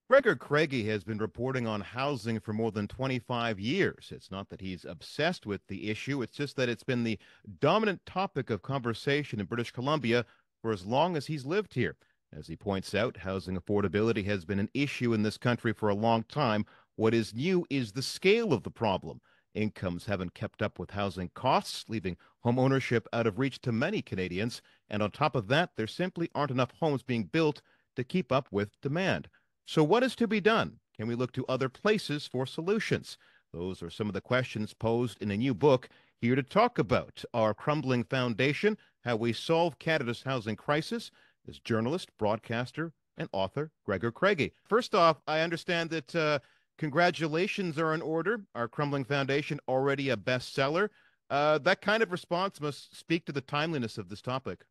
Gregor Craigie has been reporting on housing for more than 25 years. It's not that he's obsessed with the issue, it's just that it's been the dominant topic of conversation in British Columbia for as long as he's lived here. As he points out, housing affordability has been an issue in this country for a long time. What is new is the scale of the problem. Incomes haven't kept up with housing costs, leaving home ownership out of reach to many Canadians. And on top of that, there simply aren't enough homes being built to keep up with demand. So, what is to be done? Can we look to other places for solutions? Those are some of the questions posed in a new book. Here to talk about our Crumbling Foundation, how we solve Canada's housing crisis, is journalist, broadcaster, and author Gregor Craigie. First off, I understand that congratulations are in order. Our Crumbling Foundation already a bestseller. That kind of response must speak to the timeliness of this topic.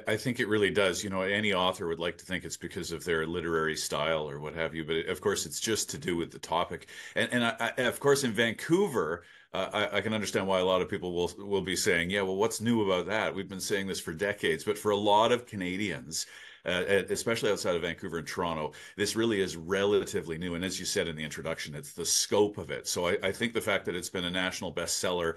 I think it really does. You know, any author would like to think it's because of their literary style or what have you, but of course, it's just to do with the topic. Of course, in Vancouver, I can understand why a lot of people will be saying, "Yeah, well, what's new about that?" We've been saying this for decades, but for a lot of Canadians, especially outside of Vancouver and Toronto, this really is relatively new. And as you said in the introduction, it's the scope of it. So I think the fact that it's been a national bestseller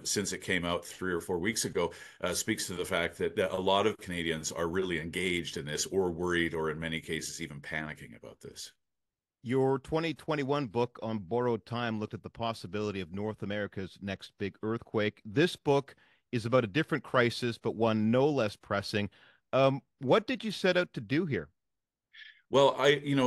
since it came out 3 or 4 weeks ago speaks to the fact that a lot of Canadians are really engaged in this or worried or in many cases even panicking about this. Your 2021 book on borrowed time looked at the possibility of North America's next big earthquake. This book is about a different crisis, but one no less pressing. What did you set out to do here? Well,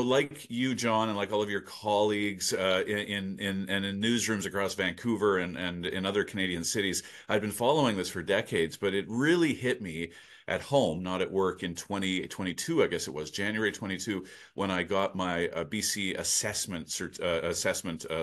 like you, John, and like all of your colleagues in newsrooms across Vancouver and in other Canadian cities, I've been following this for decades, but it really hit me at home, not at work in 2022, I guess it was January 22, when I got my BC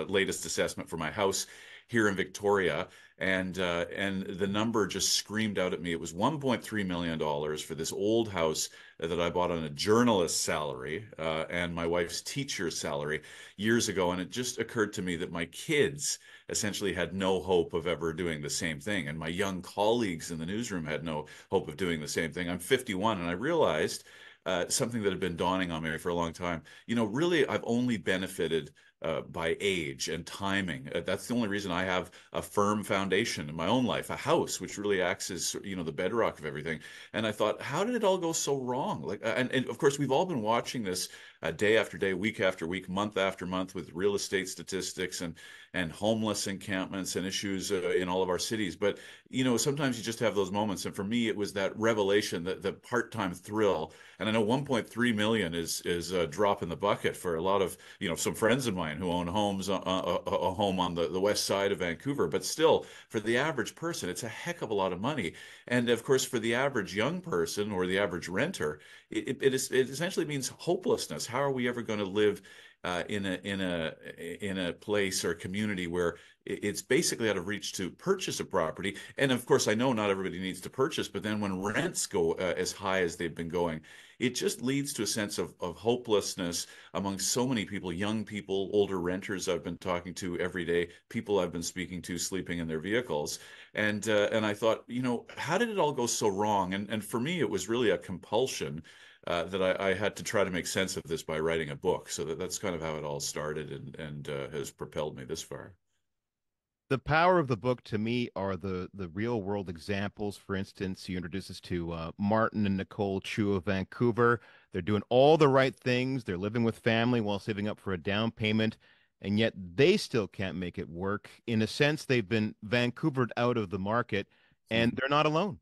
latest assessment for my house here in Victoria. And the number just screamed out at me. It was $1.3 million for this old house that I bought on a journalist's salary and my wife's teacher's salary years ago. And it just occurred to me that my kids essentially had no hope of ever doing the same thing. And my young colleagues in the newsroom had no hope of doing the same thing. I'm 51, and I realized something that had been dawning on me for a long time. You know, really, I've only benefited by age and timing. That's the only reason I have a firm foundation in my own life, a house, which really acts as, the bedrock of everything. And I thought, how did it all go so wrong? And of course, we've all been watching this day after day, week after week, month after month with real estate statistics and homeless encampments and issues in all of our cities. But sometimes you just have those moments. And for me, it was that revelation, that the part-time thrill. And I know 1.3 million is a drop in the bucket for a lot of some friends of mine who own homes, a home on the west side of Vancouver. But still, for the average person, it's a heck of a lot of money. And of course, for the average young person or the average renter, it essentially means hopelessness. How are we ever going to live in a place or community where it's basically out of reach to purchase a property? And of course, I know not everybody needs to purchase, but then when rents go as high as they've been going, it just leads to a sense of hopelessness among so many people, young people, older renters I've been talking to every day, people I've been speaking to sleeping in their vehicles. And I thought, how did it all go so wrong? And for me, it was really a compulsion that I had to try to make sense of this by writing a book. So that's kind of how it all started and has propelled me this far. The power of the book to me are the real world examples. For instance, you introduce us to Martin and Nicole Chu of Vancouver. They're doing all the right things. They're living with family while saving up for a down payment, and yet they still can't make it work. In a sense, they've been Vancouvered out of the market, and they're not alone.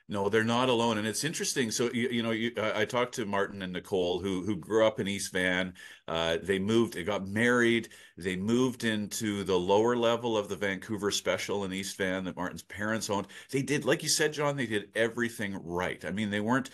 No, they're not alone, and it's interesting. So I talked to Martin and Nicole, who grew up in East Van. They got married, they moved into the lower level of the Vancouver Special in East Van that Martin's parents owned. They did, like you said, John, they did everything right. I mean, they weren't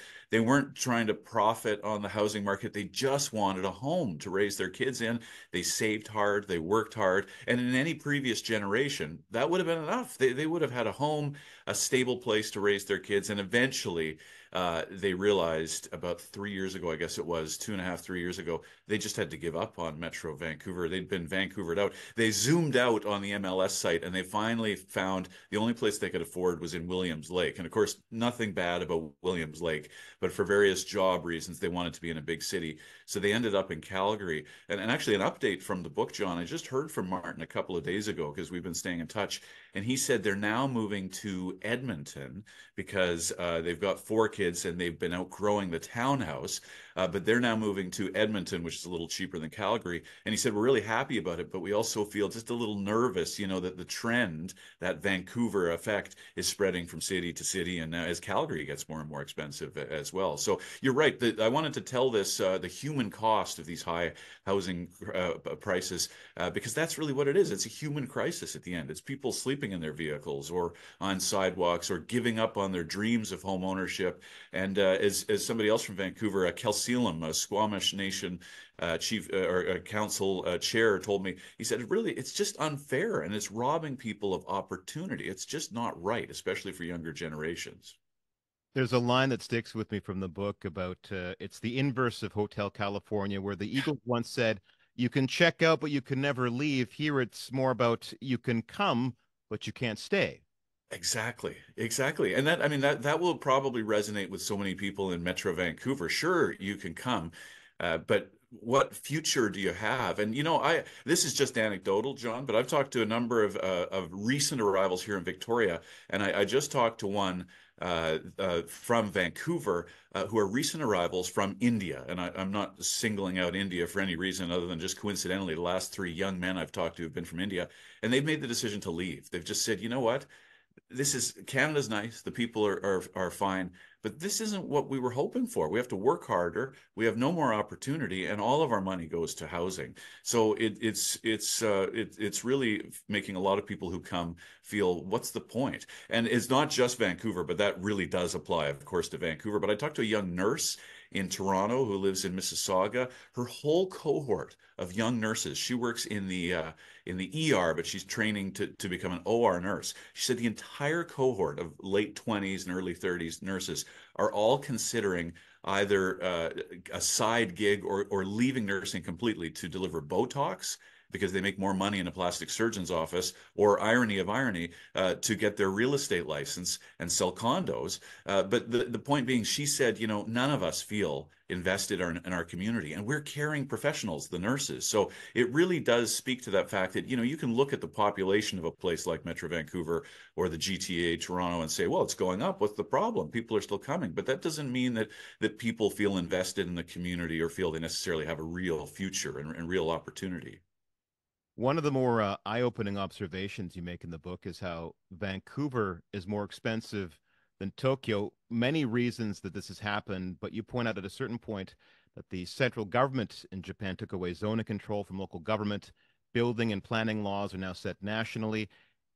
trying to profit on the housing market. They just wanted a home to raise their kids in. They saved hard, they worked hard, and in any previous generation, that would have been enough. They would have had a home, a stable place to raise their kids, and eventually they realized about 3 years ago, I guess it was 2.5, 3 years ago, they just had to give up on Metro Vancouver. They'd been Vancouvered out. They zoomed out on the MLS site and they finally found the only place they could afford was in Williams Lake. And of course, nothing bad about Williams Lake, but for various job reasons, they wanted to be in a big city. So they ended up in Calgary. And actually, an update from the book, John, I just heard from Martin a couple of days ago because we've been staying in touch. And he said they're now moving to Edmonton because they've got 4 kids and they've been outgrowing the townhouse. But they're now moving to Edmonton, which is a little cheaper than Calgary. And he said, we're really happy about it, but we also feel just a little nervous, that the trend, that Vancouver effect, is spreading from city to city. And as Calgary gets more and more expensive as well. So you're right. I wanted to tell this, the human cost of these high housing prices, because that's really what it is. It's a human crisis at the end. It's people sleeping in their vehicles or on sidewalks or giving up on their dreams of home ownership. And as somebody else from Vancouver, Kelsealam, a Squamish Nation chief or council chair, told me, he said, really, it's just unfair and it's robbing people of opportunity. It's just not right, especially for younger generations. There's a line that sticks with me from the book about it's the inverse of Hotel California, where the Eagles once said, "You can check out, but you can never leave." Here, it's more about you can come, but you can't stay. Exactly, exactly. And that, I mean, that will probably resonate with so many people in Metro Vancouver. Sure, you can come, but what future do you have? And this is just anecdotal, John, but I've talked to a number of recent arrivals here in Victoria, and I just talked to one from Vancouver who are recent arrivals from India. And I'm not singling out India for any reason other than just coincidentally, the last 3 young men I've talked to have been from India, and they've made the decision to leave. They've just said, you know what? This is Canada's nice. The people are fine, but this isn't what we were hoping for. We have to work harder. We have no more opportunity, and all of our money goes to housing. So it's really making a lot of people who come feel, what's the point? And it's not just Vancouver, but that really does apply, of course, to Vancouver. But I talked to a young nurse in Toronto who lives in Mississauga. Her whole cohort of young nurses. She works in the ER, but she's training to become an OR nurse. She said the entire cohort of late 20s and early 30s nurses are all considering either a side gig or leaving nursing completely to deliver Botox because they make more money in a plastic surgeon's office, or irony of irony, to get their real estate license and sell condos. But the point being, she said, none of us feel invested in our community, and we're caring professionals, the nurses. So it really does speak to that fact that, you can look at the population of a place like Metro Vancouver or the GTA, Toronto, and say, well, it's going up. What's the problem? People are still coming. But that doesn't mean that people feel invested in the community or feel they necessarily have a real future and real opportunity. One of the more eye-opening observations you make in the book is how Vancouver is more expensive than Tokyo. Many reasons that this has happened, but you point out at a certain point that the central government in Japan took away zoning control from local government. Building and planning laws are now set nationally.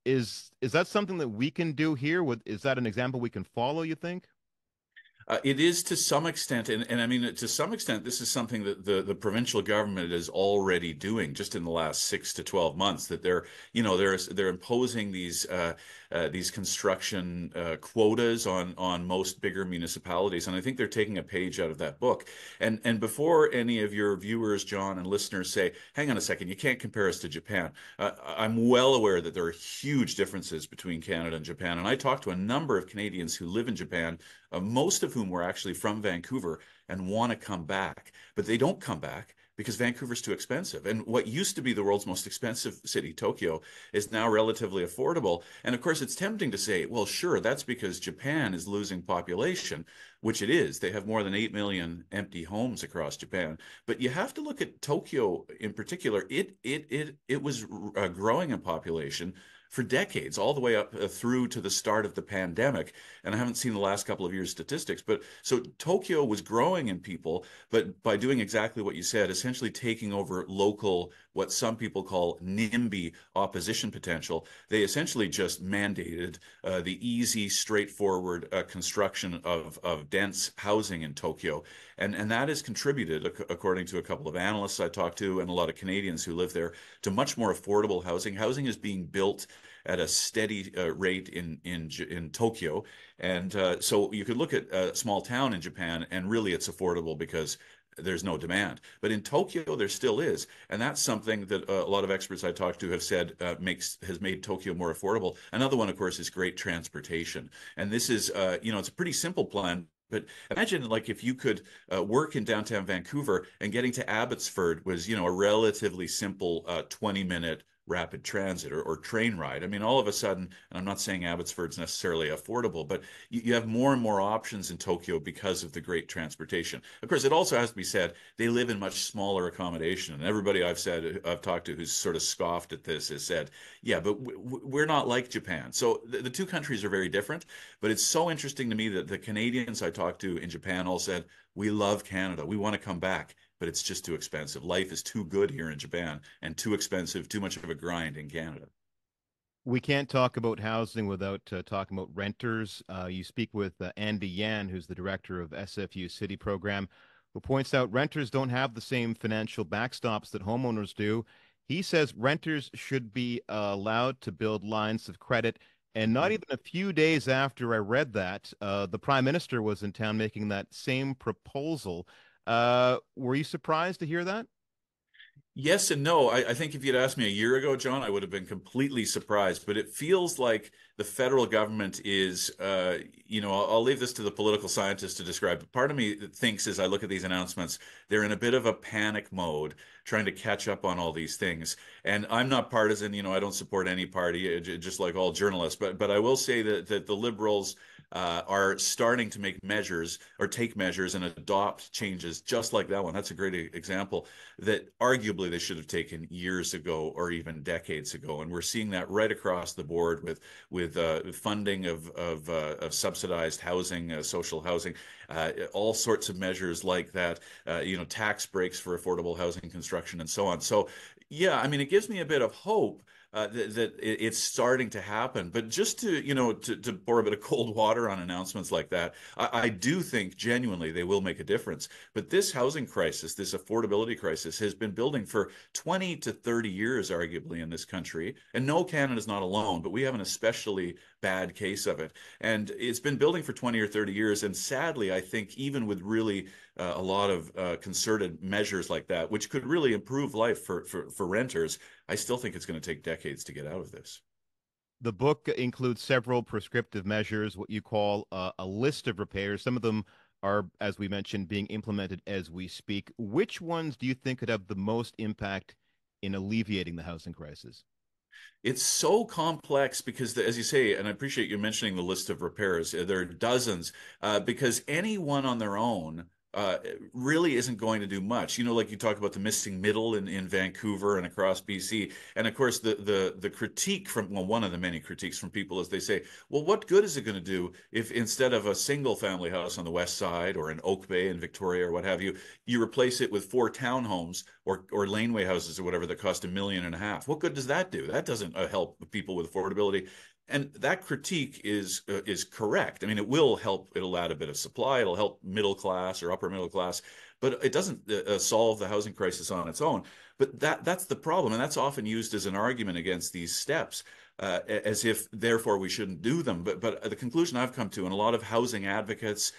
Is that something that we can do here? Is that an example we can follow, you think? It is to some extent, and I mean, to some extent, this is something that the provincial government is already doing just in the last 6 to 12 months. That they're imposing these construction quotas on most bigger municipalities, and I think they're taking a page out of that book. And before any of your viewers, John, and listeners say, "Hang on a second, you can't compare us to Japan," I'm well aware that there are huge differences between Canada and Japan, and I talked to a number of Canadians who live in Japan, most of whom were actually from Vancouver and want to come back, but they don't come back because Vancouver's too expensive. And what used to be the world's most expensive city, Tokyo, is now relatively affordable. And of course, it's tempting to say, well, sure, that's because Japan is losing population, which it is. They have more than 8 million empty homes across Japan. But you have to look at Tokyo in particular. It was growing in population for decades, all the way up through to the start of the pandemic. And I haven't seen the last couple of years' statistics, but so Tokyo was growing in people, but by doing exactly what you said, essentially taking over local what some people call NIMBY opposition potential. They essentially just mandated the easy, straightforward construction of dense housing in Tokyo. And that has contributed, according to a couple of analysts I talked to and a lot of Canadians who live there, to much more affordable housing. Housing is being built at a steady rate in Tokyo, and so you could look at a small town in Japan, and really it's affordable because there's no demand. But in Tokyo, there still is, and that's something that a lot of experts I talked to have said has made Tokyo more affordable. Another one, of course, is great transportation, and this is it's a pretty simple plan. But imagine like if you could work in downtown Vancouver and getting to Abbotsford was, a relatively simple 20-minute rapid transit or train ride. I mean, all of a sudden, and I'm not saying Abbotsford's necessarily affordable, but you have more and more options in Tokyo because of the great transportation. Of course, it also has to be said they live in much smaller accommodation. And everybody I've talked to who's sort of scoffed at this has said, yeah, but we're not like Japan. So the two countries are very different. But it's so interesting to me that the Canadians I talked to in Japan all said, we love Canada. We want to come back, but it's just too expensive. Life is too good here in Japan and too expensive, too much of a grind in Canada. We can't talk about housing without talking about renters. You speak with Andy Yan, who's the director of SFU City Program, who points out renters don't have the same financial backstops that homeowners do. He says renters should be allowed to build lines of credit. And not even a few days after I read that, the prime minister was in town making that same proposal. Were you surprised to hear that? Yes and no. I think if you'd asked me a year ago, John, I would have been completely surprised. But it feels like the federal government is, I'll leave this to the political scientists to describe. But part of me thinks as I look at these announcements, they're in a bit of a panic mode, trying to catch up on all these things. And I'm not partisan, I don't support any party, just like all journalists. But I will say that the liberals are starting to make measures or take measures and adopt changes just like that one. That's a great example that arguably they should have taken years ago or even decades ago. And we're seeing that right across the board with funding of subsidized housing, social housing, all sorts of measures like that, tax breaks for affordable housing construction and so on. So, yeah, I mean, it gives me a bit of hope that it's starting to happen. But just to pour a bit of cold water on announcements like that, I do think genuinely they will make a difference. But this housing crisis, this affordability crisis, has been building for 20 to 30 years, arguably, in this country. And no, Canada's not alone, but we have an especially bad case of it. And it's been building for 20 or 30 years. And sadly, I think even with really a lot of concerted measures like that, which could really improve life for renters, I still think it's going to take decades to get out of this. The book includes several prescriptive measures, what you call a list of repairs. Some of them are, as we mentioned, being implemented as we speak. Which ones do you think could have the most impact in alleviating the housing crisis? It's so complex because, as you say, and I appreciate you mentioning the list of repairs, there are dozens, because any one on their own really isn't going to do much. Like you talk about the missing middle in Vancouver and across BC. And of course, the critique one of the many critiques from people is they say, well, what good is it going to do if instead of a single family house on the west side or in Oak Bay in Victoria or what have you, you replace it with 4 townhomes or laneway houses or whatever that cost $1.5 million? What good does that do? That doesn't help people with affordability. And that critique is correct. I mean, it will help. It'll add a bit of supply. It'll help middle class or upper middle class, but it doesn't solve the housing crisis on its own. But that's the problem, and that's often used as an argument against these steps, as if therefore we shouldn't do them. But the conclusion I've come to, and a lot of housing advocates,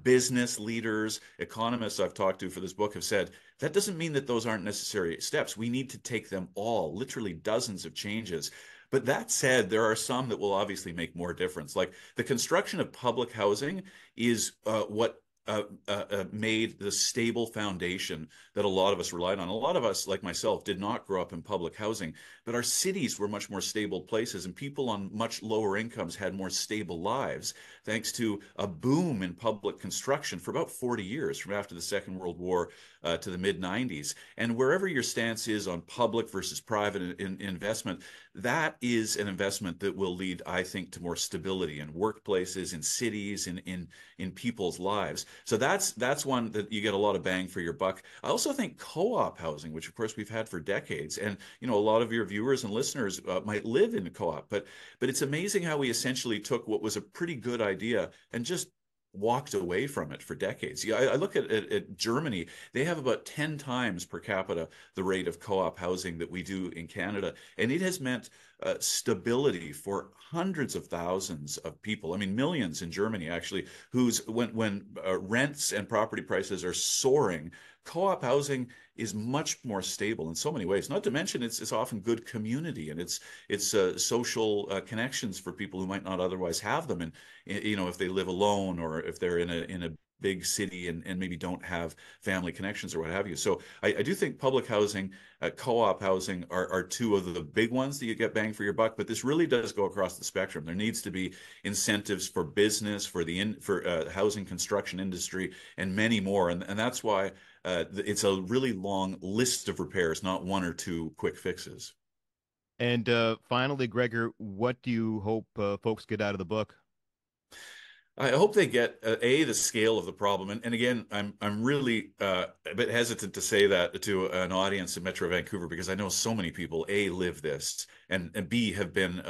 business leaders, economists I've talked to for this book have said that doesn't mean that those aren't necessary steps. We need to take them all, literally dozens of changes. But that said, there are some that will obviously make more difference. Like the construction of public housing is what made the stable foundation that a lot of us relied on. A lot of us, like myself, did not grow up in public housing, but our cities were much more stable places, and people on much lower incomes had more stable lives thanks to a boom in public construction for about 40 years from after the Second World War to the mid 90s. And wherever your stance is on public versus private investment, that is an investment that will lead, I think, to more stability in workplaces, in cities, in people's lives. So that's one that you get a lot of bang for your buck. I also think co-op housing, which of course we've had for decades, and a lot of your viewers and listeners might live in a co-op, but it's amazing how we essentially took what was a pretty good idea and just walked away from it for decades. Yeah, I look at Germany. They have about 10 times per capita the rate of co-op housing that we do in Canada. And it has meant stability for hundreds of thousands of people. I mean, millions in Germany, actually, whose when rents and property prices are soaring, co-op housing is much more stable in so many ways. Not to mention, it's often good community, and it's social connections for people who might not otherwise have them. And if they live alone, or if they're in a big city and maybe don't have family connections or what have you. So I do think public housing, co-op housing are two of the big ones that you get bang for your buck. But this really does go across the spectrum. There needs to be incentives for business, for housing construction industry, and many more. And that's why it's a really long list of repairs, not one or two quick fixes. And finally, Gregor, what do you hope folks get out of the book? I hope they get the scale of the problem, and again, I'm really a bit hesitant to say that to an audience in Metro Vancouver, because I know so many people live this, and B have been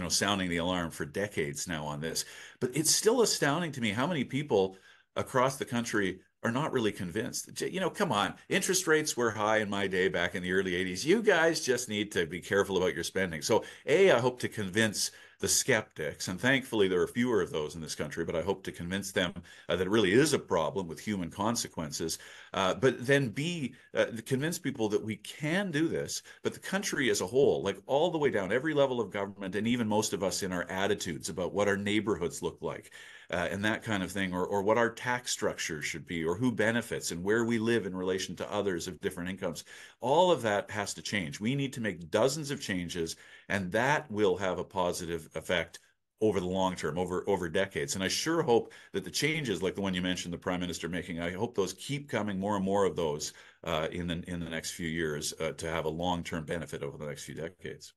sounding the alarm for decades now on this. But it's still astounding to me how many people across the country are not really convinced. Come on, interest rates were high in my day back in the early 80s. You guys just need to be careful about your spending. So I hope to convince the skeptics, and thankfully there are fewer of those in this country, but I hope to convince them that it really is a problem with human consequences. But then B, convince people that we can do this, but the country as a whole, like all the way down, every level of government, and even most of us in our attitudes about what our neighborhoods look like, and that kind of thing, or what our tax structure should be, or who benefits, and where we live in relation to others of different incomes. All of that has to change. We need to make dozens of changes, and that will have a positive effect over the long term, over decades. And I sure hope that the changes, like the one you mentioned, the Prime Minister making, I hope those keep coming, more and more of those in the next few years, to have a long term benefit over the next few decades.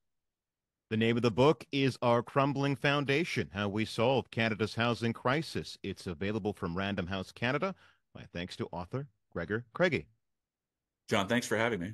The name of the book is Our Crumbling Foundation: How We Solve Canada's Housing Crisis. It's available from Random House Canada. My thanks to author Gregor Craigie. John, thanks for having me.